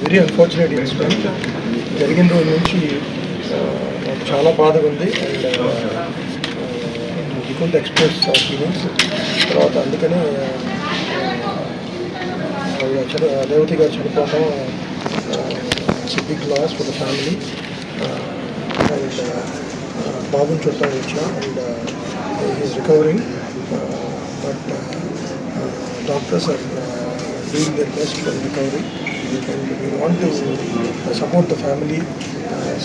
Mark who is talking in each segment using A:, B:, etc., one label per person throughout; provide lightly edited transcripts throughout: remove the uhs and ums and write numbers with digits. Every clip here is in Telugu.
A: Very unfortunate incident. జరిగిన రోజు నుంచి నాకు చాలా బాధగా ఉంది. And you could express feelings. తర్వాత అందుకనే రేవతి గారు చనిపోవడం big loss for the family. And బాబుని చూడటానికి వచ్చా and is recovering. But doctors are doing their best for recovery, and we want to support the family.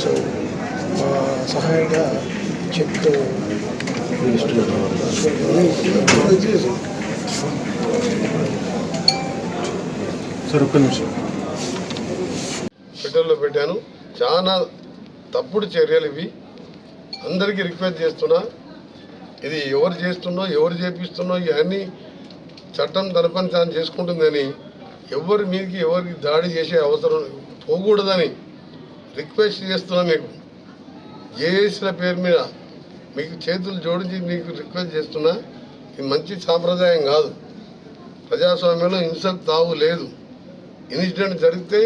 A: So సహాయంగా చెక్
B: సార్ ఒక్క నిమిషం
C: ట్విట్టర్లో పెట్టాను. చాలా తప్పుడు చర్యలు ఇవి. అందరికీ రిక్వెస్ట్ చేస్తున్నా, ఇది ఎవరు చేస్తున్నో ఎవరు చేపిస్తున్నో ఇవన్నీ చట్టం తన పని తాను చేసుకుంటుందని, ఎవరి మీదకి ఎవరికి దాడి చేసే అవసరం పోకూడదని రిక్వెస్ట్ చేస్తున్నా. మీకు జేఏసీల పేరు మీద మీకు చేతులు జోడించి మీకు రిక్వెస్ట్ చేస్తున్నా. ఇది మంచి సాంప్రదాయం కాదు. ప్రజాస్వామ్యంలో హింసకు తావు లేదు. ఇన్సిడెంట్ జరిగితే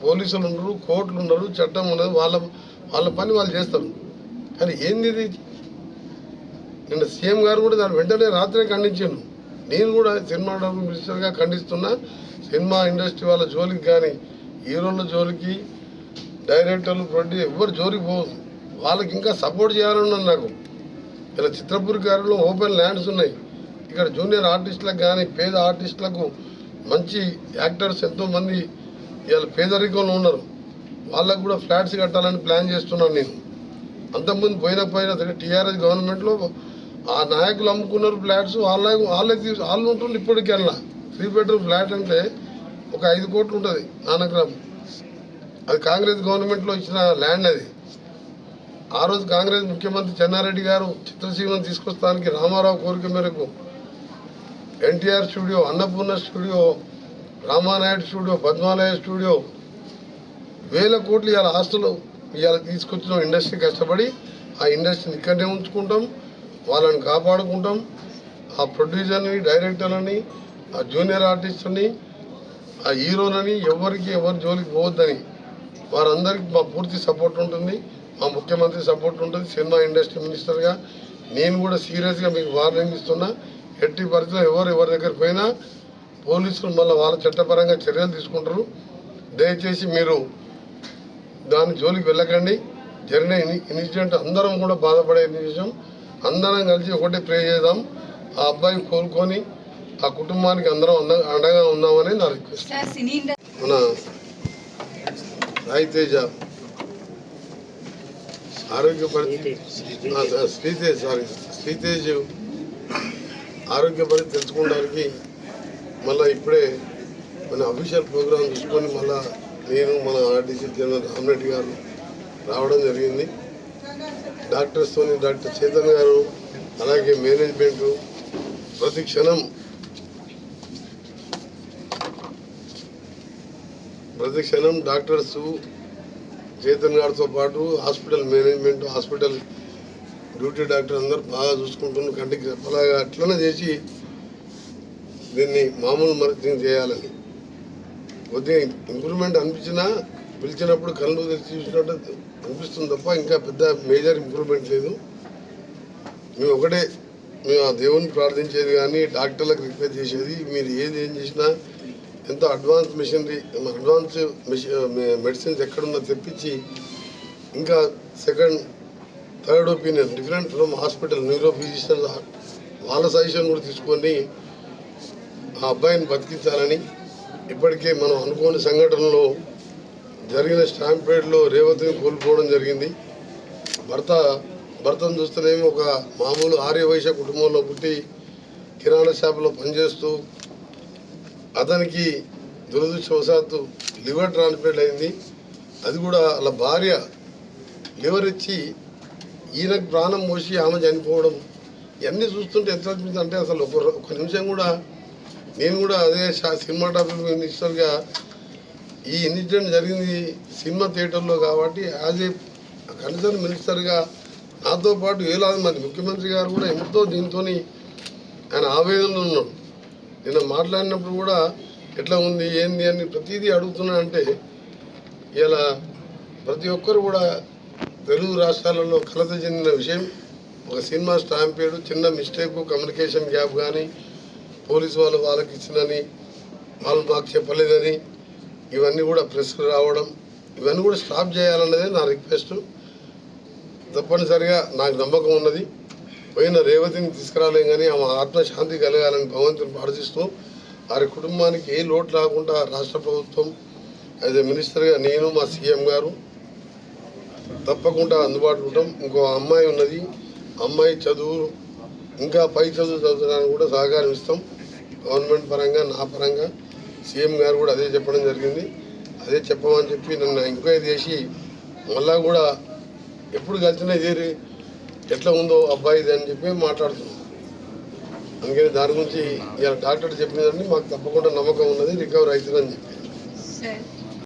C: పోలీసులు ఉండరు, కోర్టులు ఉండరు, చట్టం ఉండదు. వాళ్ళ పని వాళ్ళు చేస్తారు. కానీ ఏంది ఇది? నిన్న సీఎం గారు కూడా దాని వెంటనే రాత్రే ఖండించాను. నేను కూడా సినిమాటోగ్రఫీ మినిస్టర్గా ఖండిస్తున్నా. సినిమా ఇండస్ట్రీ వాళ్ళ జోలికి కానీ, హీరోల జోలికి, డైరెక్టర్లు, ప్రొడ్యూసర్ ఎవరు జోలికి పోదు. వాళ్ళకి ఇంకా సపోర్ట్ చేయాలన్నది నాకు. ఇలా చిత్రపూర్ గారిలో ఓపెన్ ల్యాండ్స్ ఉన్నాయి. ఇక్కడ జూనియర్ ఆర్టిస్టులకు కానీ, పేద ఆర్టిస్టులకు మంచి యాక్టర్స్ ఎంతోమంది ఇవాళ పేదరికంలో ఉన్నారు. వాళ్ళకు కూడా ఫ్లాట్స్ కట్టాలని ప్లాన్ చేస్తున్నాను నేను. అంతకుముందు పోయిన టీఆర్ఎస్ గవర్నమెంట్లో ఆ నాయకులు అమ్ముకున్నారు ఫ్లాట్స్. వాళ్ళు ఉంటుండ్రు. ఇప్పటికెళ్ళా 3 బెడ్రూమ్ ఫ్లాట్ అంటే ఒక 5 కోట్లు ఉంటుంది నానగ్రామ్. అది కాంగ్రెస్ గవర్నమెంట్లో ఇచ్చిన ల్యాండ్. అది ఆ రోజు కాంగ్రెస్ ముఖ్యమంత్రి చెన్నారెడ్డి గారు చిత్రసీమను తీసుకొస్తానికి రామారావు కోరిక మేరకు NTR studio, Annapurna studio, Ramanaidu studio, Padmalaya studio, 1000 కోట్లు ఇవాళ ఆస్తులు ఇవాళ తీసుకొచ్చిన ఇండస్ట్రీ కష్టపడి ఆ ఇండస్ట్రీని ఇక్కడనే ఉంచుకుంటాం, వాళ్ళని కాపాడుకుంటాం. ఆ ప్రొడ్యూసర్ని, డైరెక్టర్లని, ఆ జూనియర్ ఆర్టిస్టుని, ఆ హీరోలని ఎవరి జోలికి పోవద్దని వారందరికీ మా పూర్తి సపోర్ట్ ఉంటుంది. మా ముఖ్యమంత్రి సపోర్ట్ ఉంటుంది. సినిమా ఇండస్ట్రీ మినిస్టర్గా నేను కూడా సీరియస్గా మీకు వార్నింగ్ ఇస్తున్నా. ఎట్టి పరిస్థితుల్లో ఎవరి దగ్గరికి పోయినా పోలీసులు మళ్ళీ వాళ్ళ చట్టపరంగా చర్యలు తీసుకుంటారు. దయచేసి మీరు దాని జోలికి వెళ్ళకండి. జరిగిన ఇన్సిడెంట్ అందరం కూడా బాధపడే విషయం. అందరం కలిసి ఒకటే ప్రే చేద్దాం. ఆ అబ్బాయి కోలుకొని ఆ కుటుంబానికి అందరం అండగా ఉన్నామని నా రిక్వెస్ట్. మన సాయి తేజ ఆరోగ్య పరిస్థితి శ్రీతేజ్ ఆరోగ్య పరిస్థితి తెలుసుకోవడానికి మళ్ళీ ఇప్పుడే మన అఫీషియల్ ప్రోగ్రాం చూసుకొని మళ్ళీ నేను మన ఆర్టీసీ జనరల్ రామరెడ్డి గారు రావడం జరిగింది. డాక్టర్స్తో డాక్టర్ చేతన్ గారు అలాగే మేనేజ్మెంట్ ప్రతి క్షణం డాక్టర్స్ చేతన్ గారితో పాటు hospital management, hospital duty doctor అందరూ బాగా చూసుకుంటున్నారు. కంటికి రెప్పలాగా అట్లనే చేసి దీన్ని మామూలు మరింగ్ చేయాలని కొద్దిగా ఇంప్రూవ్మెంట్ అనిపించినా పిలిచినప్పుడు కళ్ళు తెరిచి చూసినట్టు అనిపిస్తుంది తప్ప ఇంకా పెద్ద మేజర్ ఇంప్రూవ్మెంట్ లేదు. మేము ఆ దేవుని ప్రార్థించేది కానీ డాక్టర్లకు రిక్వెస్ట్ చేసేది, మీరు ఏం చేసినా ఎంతో అడ్వాన్స్ మెడిసిన్స్ ఎక్కడున్నా తెప్పించి ఇంకా second, third opinion different from hospital neuro physician వాళ్ళ సజెషన్ కూడా తీసుకొని ఆ అబ్బాయిని బతికించాలని. ఇప్పటికే మనం అనుకోని సంఘటనలో జరిగిన స్టాంపేడ్లో రేవతిని కోల్పోవడం జరిగింది. భర్తను చూస్తేనేమో ఒక మామూలు ఆర్యవైశ్య కుటుంబంలో పుట్టి కిరాణా షాపులో పనిచేస్తూ అతనికి దురదృష్టవశాత్తు లివర్ ట్రాన్స్ప్లాంట్ అయింది. అది కూడా వాళ్ళ భార్య లివర్ ఇచ్చి ఈయనకు ప్రాణం పోసి ఆమె చనిపోవడం, ఇవన్నీ చూస్తుంటే ఎంత అనిపిస్తుంది అంటే అసలు ఒక నిమిషం కూడా నేను కూడా అదే సినిమాటోగ్రఫీ మినిస్టర్గా ఈ ఇన్సిడెంట్ జరిగింది సినిమా థియేటర్లో కాబట్టి యాజ్ ఏ కన్సర్న్ మినిస్టర్గా నాతో పాటు వేలాది మంది ముఖ్యమంత్రి గారు కూడా ఎంతో దీంతో ఆయన ఆవేదనలో ఉన్నాడు. నిన్న మాట్లాడినప్పుడు కూడా ఎట్లా ఉంది ఏంది అని ప్రతిదీ అడుగుతున్నా అంటే ఇలా ప్రతి ఒక్కరు కూడా తెలుగు రాష్ట్రాలలో కలత చెందిన విషయం. ఒక సినిమా స్టాంపేడు, చిన్న మిస్టేక్, కమ్యూనికేషన్ గ్యాప్ కానీ, పోలీసు వాళ్ళు వాళ్ళకి ఇచ్చినని వాళ్ళు మాకు చెప్పలేదని, ఇవన్నీ కూడా ప్రెస్కు రావడం, ఇవన్నీ కూడా స్టాప్ చేయాలన్నదే నా రిక్వెస్ట్. తప్పనిసరిగా నాకు నమ్మకం ఉన్నది. పోయిన రేవతిని తీసుకురాలేం కానీ ఆమె ఆత్మశాంతి కలగాలని భగవంతుని ప్రార్థిస్తూ వారి కుటుంబానికి ఏ లోటు రాకుండా రాష్ట్ర ప్రభుత్వం యాజ్ ఏ మినిస్టర్గా నేను మా సీఎం గారు తప్పకుండా అందుబాటులో ఉంటాం. ఇంకో అమ్మాయి ఉన్నది, అమ్మాయి చదువు ఇంకా పై చదువు చదవడానికి కూడా సహకారం ఇస్తాం. గవర్నమెంట్ పరంగా నా పరంగా సీఎం గారు కూడా అదే చెప్పడం జరిగింది. అదే చెప్పమని చెప్పి నన్ను ఎంక్వైరీ చేసి మళ్ళా కూడా ఎప్పుడు కలిసినా ఇదే ఎట్లా ఉందో అబ్బాయిది అని చెప్పి మాట్లాడుతున్నాం. అందుకని దాని గురించి ఇలా డాక్టర్ చెప్పినదని మాకు తప్పకుండా నమ్మకం ఉన్నది, రికవర్ అవుతుందని చెప్పి.